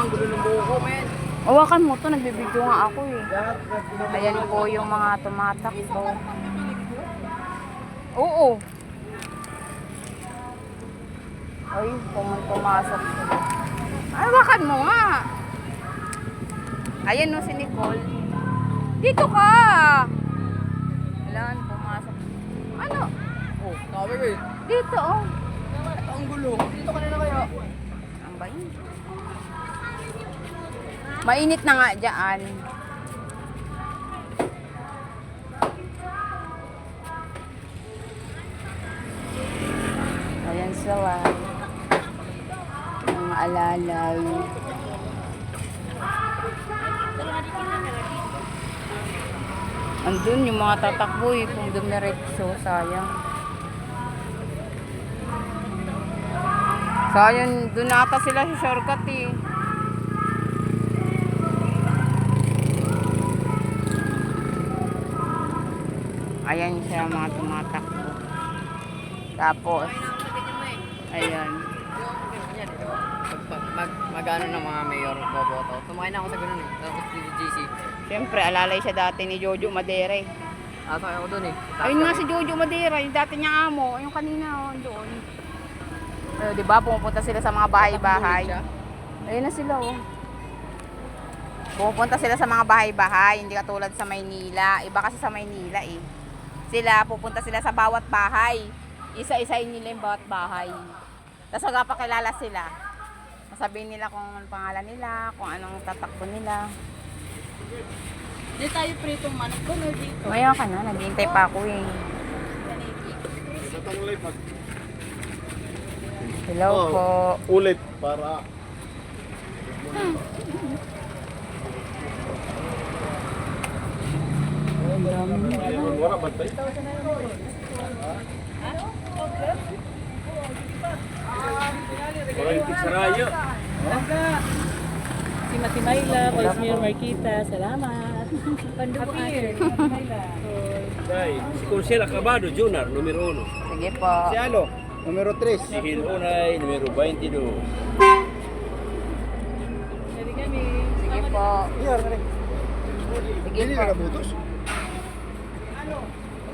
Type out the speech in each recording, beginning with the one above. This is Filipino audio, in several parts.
ang gulo ng buho ko, men. Hawakan mo to, nagbibideo nga ako eh. Ayan po yung mga tumatakbo. Oo. Ay, pumasok sila. Ay, hawakan mo nga. Ayan no si Nicole. Dito ka. Ayan, pumasok. Ano? Oh, sabi ko eh. Dito oh. Ito ang gulo. Dito ka na kaya. Ang bayin. Mainit na nga dyan. Ayan sila. Ang alalay. Andun yung mga tatakbo eh. Kung dumiretso, sayang. Sayang, dun ata sila sa shortcut eh. Ayan siya mga tumatakbo. Tapos, ayan. Mag-ano ng mga mayor boboto. Tumakay na ako sa ganun eh. Tapos GC. Siyempre, alalay siya dati ni Jojo Madere. Sakay ako dun eh. Ayun nga si Jojo Madera, yung dati niya amo. Yung kanina, doon. Di ba, pumupunta sila sa mga bahay-bahay. Ayun na sila, oh. Pumupunta sila sa mga bahay-bahay, hindi katulad sa Maynila. Iba kasi sa Maynila, eh. Sila, pupunta sila sa bawat bahay. Isa-isahin nila yung bawat bahay. Tapos magpapakilala sila. Sabihin nila kung anong pangalan nila, kung anong tatakbo nila. Di tayo pritong manok doon or dito? Ngayon ka na, naghihintay pa ako eh. Hello po. Ulit para wala bantay. Orang Sarayo. Si Matimayla, Vice Mayor Marquita, salamat. Pandubuan. Dai, si Consel Acabado Junior, numero 1. Sige po. Si Alo, numero 3. Si Gil Unay, numero 22. Dari kami. Sige po. Sige Hindi po. na nabutos.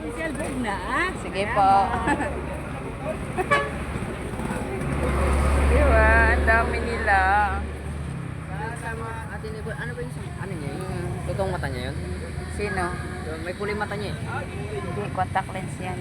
Official bird na. Sige po. Diba? Ang dami nila. Sama Ate Nicole, ano ba yung ano niya? Yung totoong mata niya yun? Sino? May kulay mata niya eh. Hindi, contact lens yan.